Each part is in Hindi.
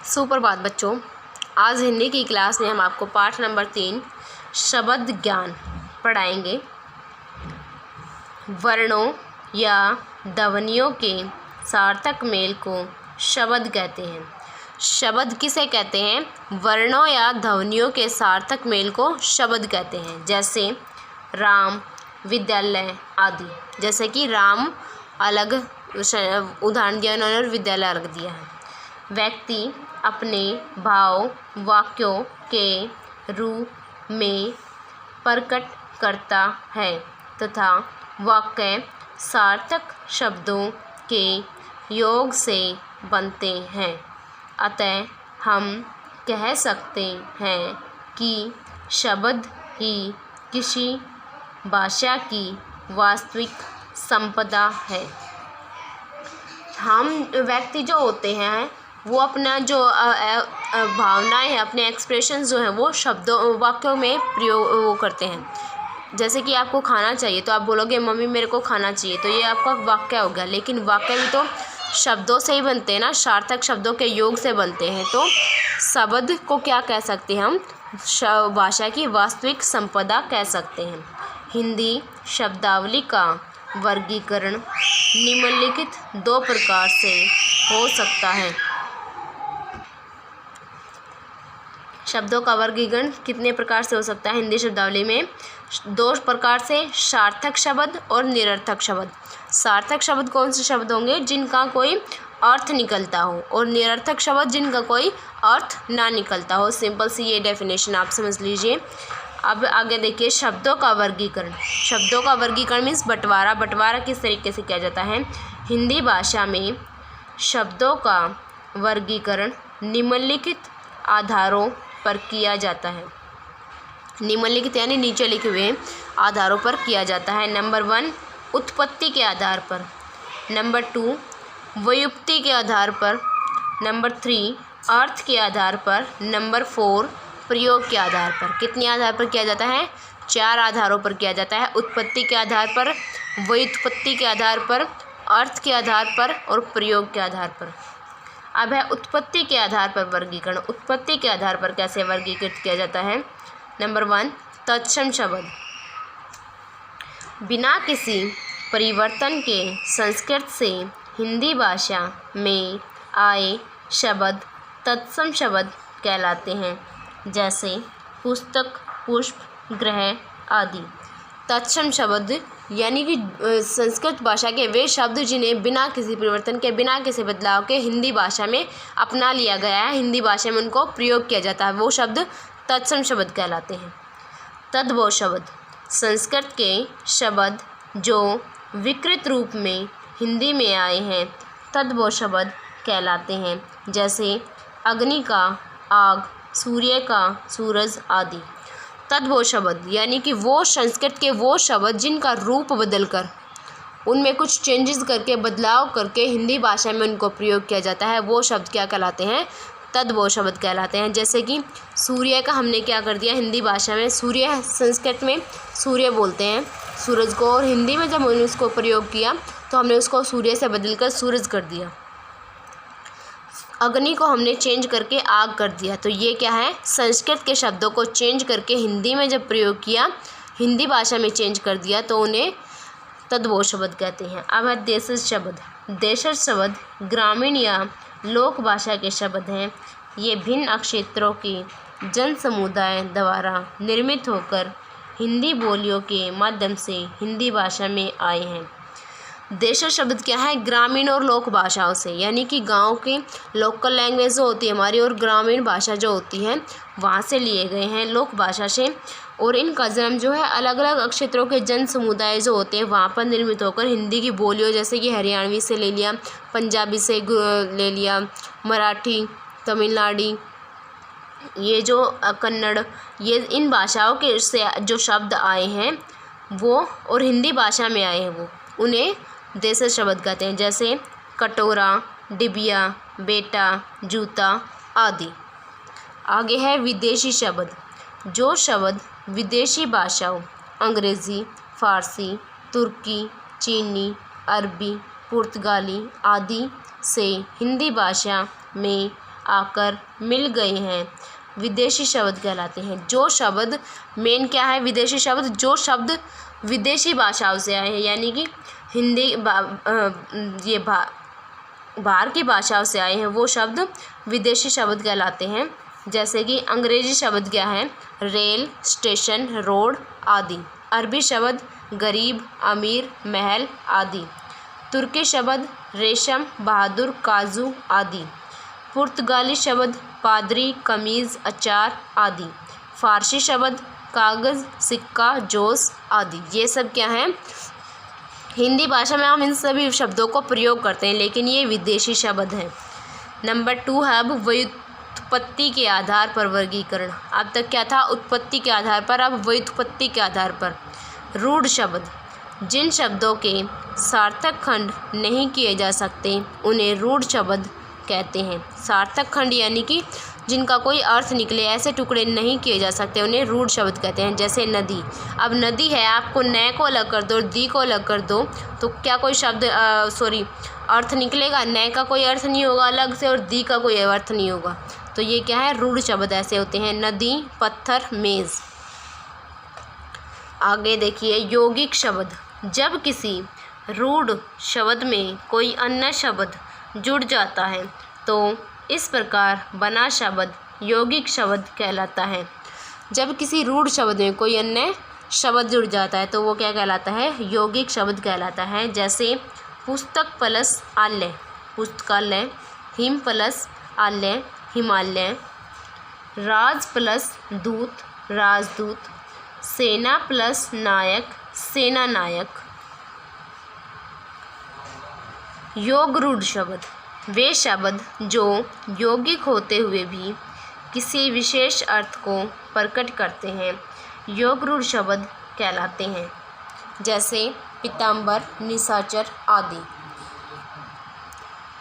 सुप्रभात बच्चों। आज हिंदी की क्लास में हम आपको पाठ नंबर 3 शब्द ज्ञान पढ़ाएंगे। वर्णों या ध्वनियों के सार्थक मेल को शब्द कहते हैं। शब्द किसे कहते हैं? वर्णों या ध्वनियों के सार्थक मेल को शब्द कहते हैं। जैसे राम, विद्यालय आदि। जैसे कि राम अलग उदाहरण दिया उन्होंने और विद्यालय अलग दिया है। व्यक्ति अपने भाव वाक्यों के रूप में प्रकट करता है तथा वाक्य सार्थक शब्दों के योग से बनते हैं। अतः हम कह सकते हैं कि शब्द ही किसी भाषा की वास्तविक संपदा है। हम व्यक्ति जो होते हैं वो अपना जो भावनाएं हैं, अपने एक्सप्रेशंस जो हैं वो शब्दों वाक्यों में प्रयोग करते हैं। जैसे कि आपको खाना चाहिए तो आप बोलोगे मम्मी मेरे को खाना चाहिए, तो ये आपका वाक्य हो गया। लेकिन वाक्य भी तो शब्दों से ही बनते हैं ना, सार्थक शब्दों के योग से बनते हैं। तो शब्द को क्या कह सकते हैं हम? भाषा की वास्तविक संपदा कह सकते हैं। हिंदी शब्दावली का वर्गीकरण निम्नलिखित 2 प्रकार से हो सकता है। शब्दों का वर्गीकरण कितने प्रकार से हो सकता है? हिंदी शब्दावली में 2 प्रकार से, सार्थक शब्द और निरर्थक शब्द। सार्थक शब्द कौन से शब्द होंगे? जिनका कोई अर्थ निकलता हो, और निरर्थक शब्द जिनका कोई अर्थ ना निकलता हो। सिंपल सी ये डेफिनेशन आप समझ लीजिए। अब आगे देखिए शब्दों का वर्गीकरण। शब्दों का वर्गीकरण मीन्स बंटवारा। बंटवारा किस तरीके से किया जाता है? हिंदी भाषा में शब्दों का वर्गीकरण निम्नलिखित आधारों पर किया जाता है। निम्नलिखित यानी नीचे लिखे हुए आधारों पर किया जाता है। नंबर 1 उत्पत्ति के आधार पर, नंबर 2 व्युत्पत्ति के आधार पर, नंबर 3 अर्थ के आधार पर, नंबर 4 प्रयोग के आधार पर। कितने आधार पर किया जाता है? 4 आधारों पर किया जाता है। उत्पत्ति के आधार पर, व्युत्पत्ति के आधार पर, अर्थ के आधार पर और प्रयोग के आधार पर। अब है उत्पत्ति के आधार पर वर्गीकरण। उत्पत्ति के आधार पर कैसे वर्गीकृत किया जाता है? नंबर 1 तत्सम शब्द। बिना किसी परिवर्तन के संस्कृत से हिंदी भाषा में आए शब्द तत्सम शब्द कहलाते हैं। जैसे पुस्तक, पुष्प, ग्रह आदि। तत्सम शब्द यानी कि संस्कृत भाषा के वे शब्द जिन्हें बिना किसी परिवर्तन के, बिना किसी बदलाव के हिंदी भाषा में अपना लिया गया है, हिंदी भाषा में उनको प्रयोग किया जाता है, वो शब्द तत्सम शब्द कहलाते हैं। तद्भव शब्द संस्कृत के शब्द जो विकृत रूप में हिंदी में आए हैं तद्भव शब्द कहलाते हैं। जैसे अग्नि का आग, सूर्य का सूरज आदि। तद्भव शब्द यानी कि वो संस्कृत के वो शब्द जिनका रूप बदलकर, उनमें कुछ चेंजेस करके, बदलाव करके हिंदी भाषा में उनको प्रयोग किया जाता है, वो शब्द क्या कहलाते हैं? तद्भव शब्द कहलाते हैं। जैसे कि सूर्य का हमने क्या कर दिया हिंदी भाषा में? सूर्य संस्कृत में सूर्य बोलते हैं सूरज को, और हिंदी में जब हमने उसको प्रयोग किया तो हमने उसको सूर्य से बदलकर सूरज कर दिया। अग्नि को हमने चेंज करके आग कर दिया। तो ये क्या है? संस्कृत के शब्दों को चेंज करके हिंदी में जब प्रयोग किया, हिंदी भाषा में चेंज कर दिया, तो उन्हें तद्भव शब्द कहते हैं। अब है देशज शब्द। देशज शब्द ग्रामीण या लोक भाषा के शब्द हैं। ये भिन्न क्षेत्रों के जन समुदाय द्वारा निर्मित होकर हिंदी बोलियों के माध्यम से हिंदी भाषा में आए हैं। देशज शब्द क्या है? ग्रामीण और लोक भाषाओं से, यानी कि गांव की लोकल लैंग्वेज जो होती है हमारी और ग्रामीण भाषा जो होती है वहाँ से लिए गए हैं, लोक भाषा से। और इनका जन्म जो है अलग अलग क्षेत्रों के जन समुदाय जो होते हैं वहाँ पर निर्मित होकर हिंदी की बोलियों, जैसे कि हरियाणवी से ले लिया, पंजाबी से ले लिया, मराठी, तमिलनाडु, ये जो कन्नड़, ये इन भाषाओं के से जो शब्द आए हैं वो और हिंदी भाषा में आए हैं वो, उन्हें देशज शब्द कहते हैं। जैसे कटोरा, डिबिया, बेटा, जूता आदि। आगे है विदेशी शब्द। जो शब्द विदेशी भाषाओं अंग्रेज़ी, फ़ारसी, तुर्की, चीनी, अरबी, पुर्तगाली आदि से हिंदी भाषा में आकर मिल गए हैं विदेशी शब्द कहलाते हैं। जो शब्द मेन क्या है, विदेशी शब्द, जो शब्द विदेशी भाषाओं से आए हैं, यानी कि हिंदी बाहर की भाषाओं से आए हैं, वो शब्द विदेशी शब्द कहलाते हैं। जैसे कि अंग्रेजी शब्द क्या है, रेल, स्टेशन, रोड आदि। अरबी शब्द गरीब, अमीर, महल आदि। तुर्की शब्द रेशम, बहादुर, काजू आदि। पुर्तगाली शब्द पादरी, कमीज़, अचार आदि। फारसी शब्द कागज़, सिक्का, जोश आदि। ये सब क्या हैं, हिंदी भाषा में हम इन सभी शब्दों को प्रयोग करते हैं, लेकिन ये विदेशी शब्द हैं। नंबर 2 है अब व्युत्पत्ति के आधार पर वर्गीकरण। अब तक क्या था, उत्पत्ति के आधार पर, अब व्युत्पत्ति के आधार पर। रूढ़ शब्द, जिन शब्दों के सार्थक खंड नहीं किए जा सकते उन्हें रूढ़ शब्द कहते हैं। सार्थक खंड यानी कि जिनका कोई अर्थ निकले, ऐसे टुकड़े नहीं किए जा सकते, उन्हें रूढ़ शब्द कहते हैं। जैसे नदी, अब नदी है, आपको न को अलग कर दो और दी को अलग कर दो तो क्या कोई शब्द अर्थ निकलेगा? न का कोई अर्थ नहीं होगा अलग से और दी का कोई अर्थ नहीं होगा। तो ये क्या है, रूढ़ शब्द ऐसे होते हैं। नदी, पत्थर, मेज़। आगे देखिए यौगिक शब्द, जब किसी रूढ़ शब्द में कोई अन्य शब्द जुड़ जाता है तो इस प्रकार बना शब्द यौगिक शब्द कहलाता है। जब किसी रूढ़ शब्द में कोई अन्य शब्द जुड़ जाता है तो वो क्या कहलाता है, यौगिक शब्द कहलाता है। जैसे पुस्तक प्लस आलय, पुस्तकालय। हिम प्लस आलय, हिमालय। राज प्लस दूत, राजदूत। सेना प्लस नायक, सेना नायक। योग रूढ़ शब्द, वे शब्द जो यौगिक होते हुए भी किसी विशेष अर्थ को प्रकट करते हैं, योग रूढ़ शब्द कहलाते हैं। जैसे पीताम्बर, निशाचर आदि।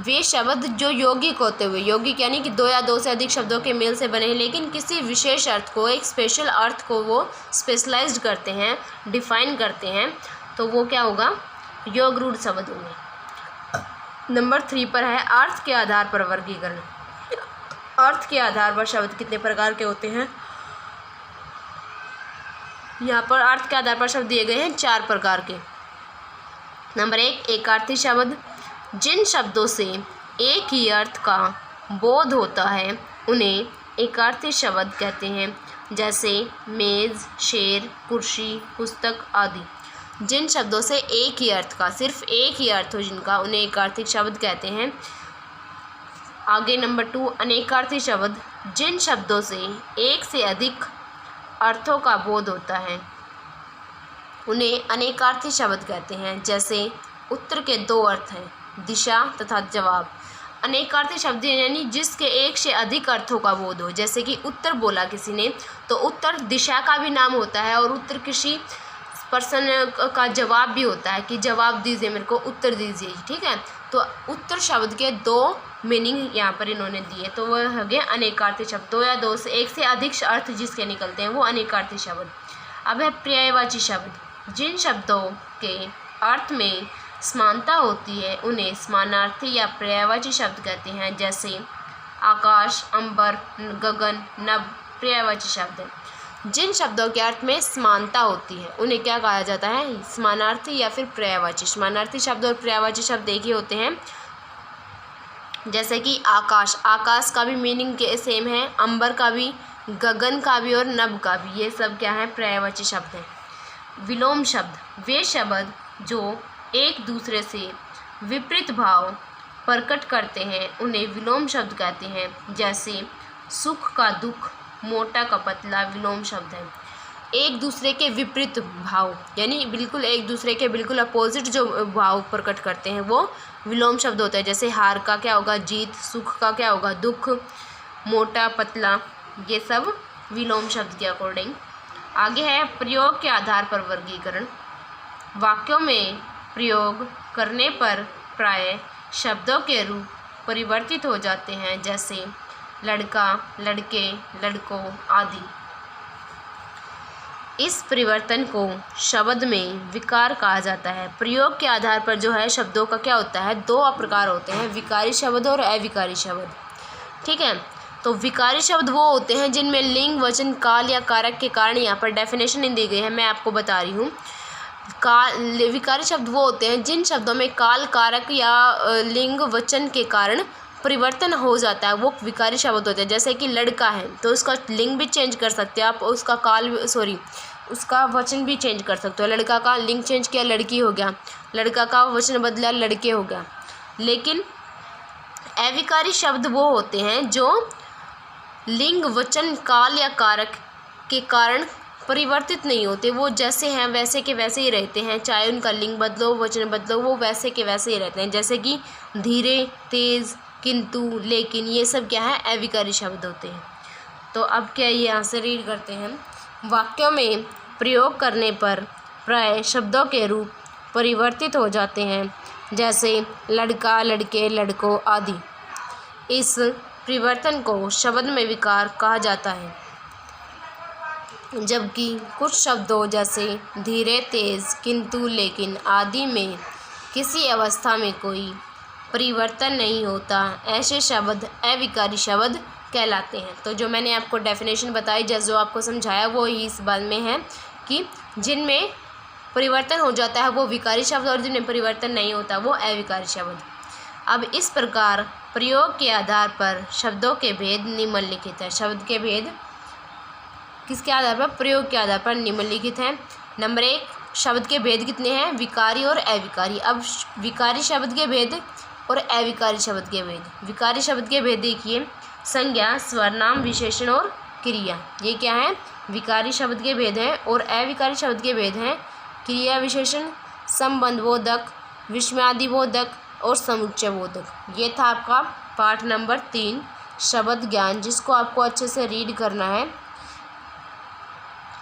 वे शब्द जो यौगिक होते हुए, यौगिक यानी कि 2 या 2 से अधिक शब्दों के मेल से बने हैं, लेकिन किसी विशेष अर्थ को, एक स्पेशल अर्थ को वो स्पेशलाइज्ड करते हैं, डिफाइन करते हैं, तो वो क्या होगा, योग रूढ़ शब्द होंगे। नंबर 3 पर है अर्थ के आधार पर वर्गीकरण। अर्थ के आधार पर शब्द कितने प्रकार के होते हैं? यहाँ पर अर्थ के आधार पर शब्द दिए गए हैं 4 प्रकार के। नंबर 1 एकार्थी शब्द, जिन शब्दों से एक ही अर्थ का बोध होता है उन्हें एकार्थी शब्द कहते हैं। जैसे मेज़, शेर, कुर्सी, पुस्तक आदि। जिन शब्दों से एक ही अर्थ का, सिर्फ एक ही अर्थ हो जिनका, उन्हें एकार्थी शब्द कहते हैं। आगे नंबर 2 अनेकार्थी शब्द, जिन शब्दों से एक से अधिक अर्थों का बोध होता है उन्हें अनेकार्थी शब्द कहते हैं। जैसे उत्तर के 2 अर्थ हैं, दिशा तथा जवाब। अनेकार्थी शब्द यानी जिसके एक से अधिक अर्थों का बोध हो। जैसे कि उत्तर बोला किसी ने तो उत्तर दिशा का भी नाम होता है और उत्तर किसी पर्सन का जवाब भी होता है कि जवाब दीजिए मेरे को, उत्तर दीजिए, ठीक है। तो उत्तर शब्द के 2 मीनिंग यहाँ पर इन्होंने दिए, तो वह हो गए अनेकार्थी शब्द। 2 या 2 से एक से अधिक अर्थ जिसके निकलते हैं वो अनेकार्थी शब्द। अब है पर्यायवाची शब्द, जिन शब्दों के अर्थ में समानता होती है उन्हें समानार्थी या पर्यायवाची शब्द कहते हैं। जैसे आकाश, अंबर, गगन, नभ पर्यायवाची शब्द है। जिन शब्दों के अर्थ में समानता होती है उन्हें क्या कहा जाता है, समानार्थी या फिर पर्यायवाची। समानार्थी शब्द और पर्यायवाची शब्द एक ही होते हैं। जैसे कि आकाश, आकाश का भी मीनिंग सेम है, अंबर का भी, गगन का भी और नभ का भी, ये सब क्या है, पर्यायवाची शब्द हैं। विलोम शब्द, वे शब्द जो एक दूसरे से विपरीत भाव प्रकट करते हैं उन्हें विलोम शब्द कहते हैं। जैसे सुख का दुख, मोटा का पतला विलोम शब्द है। एक दूसरे के विपरीत भाव यानी बिल्कुल एक दूसरे के बिल्कुल अपोजिट जो भाव प्रकट करते हैं वो विलोम शब्द होता है। जैसे हार का क्या होगा, जीत, सुख का क्या होगा, दुख, मोटा पतला, ये सब विलोम शब्द के अकॉर्डिंग। आगे है प्रयोग के आधार पर वर्गीकरण। वाक्यों में प्रयोग करने पर प्राय शब्दों के रूप परिवर्तित हो जाते हैं। जैसे लड़का, लड़के, लड़कों आदि। इस परिवर्तन को शब्द में विकार कहा जाता है। प्रयोग के आधार पर जो है शब्दों का क्या होता है, 2 प्रकार होते हैं, विकारी शब्द और अविकारी शब्द। ठीक है। तो विकारी शब्द वो होते हैं जिनमें लिंग, वचन, काल या कारक के कारण, यहाँ पर डेफिनेशन नहीं दी गई है, मैं आपको बता रही हूँ। विकारी शब्द वो होते हैं जिन शब्दों में काल, कारक या लिंग, वचन के कारण परिवर्तन हो जाता है, वो विकारी शब्द होते हैं। जैसे कि लड़का है तो उसका लिंग भी चेंज कर सकते हैं आप, उसका वचन भी चेंज कर सकते हो। लड़का का लिंग चेंज किया, लड़की हो गया, लड़का का वचन बदला, लड़के हो गया। लेकिन अविकारी शब्द वो होते हैं जो लिंग, वचन, काल या कारक के कारण परिवर्तित नहीं होते, वो जैसे हैं वैसे के वैसे ही रहते हैं, चाहे उनका लिंग बदलो, वचन बदलो, वो वैसे के वैसे ही रहते हैं। जैसे कि धीरे, तेज़, किंतु, लेकिन, ये सब क्या है, अविकारी शब्द होते हैं। तो अब क्या ये आंसर रीड करते हैं। वाक्यों में प्रयोग करने पर प्राय शब्दों के रूप परिवर्तित हो जाते हैं, जैसे लड़का, लड़के, लड़कों आदि। इस परिवर्तन को शब्द में विकार कहा जाता है। जबकि कुछ शब्दों जैसे धीरे, तेज़, किंतु, लेकिन आदि में किसी अवस्था में कोई परिवर्तन नहीं होता, ऐसे शब्द अविकारी शब्द कहलाते हैं। तो जो मैंने आपको डेफिनेशन बताई, जैसे जो आपको समझाया, वो ही इस बात में है कि जिनमें परिवर्तन हो जाता है वो विकारी शब्द, और जिनमें परिवर्तन नहीं होता वो अविकारी शब्द। अब इस प्रकार प्रयोग के आधार पर शब्दों के भेद निम्नलिखित है। शब्द के भेद किसके आधार पर? प्रयोग के आधार पर निम्नलिखित हैं। नंबर 1, शब्द के भेद कितने हैं? विकारी और अविकारी। अब विकारी शब्द के भेद और अविकारी शब्द के भेद। विकारी शब्द के भेद देखिए, संज्ञा, सर्वनाम, विशेषण और क्रिया। ये क्या है? विकारी शब्द के भेद हैं। और अविकारी शब्द के भेद हैं क्रिया विशेषण, संबंधबोधक, विस्मयादिबोधक और समुच्चयबोधक। ये था आपका पाठ नंबर 3 शब्द ज्ञान, जिसको आपको अच्छे से रीड करना है।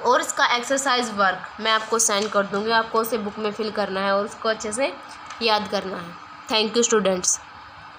और इसका एक्सरसाइज वर्क मैं आपको सेंड कर दूँगी, आपको उसे बुक में फिल करना है और उसको अच्छे से याद करना है। Thank you students.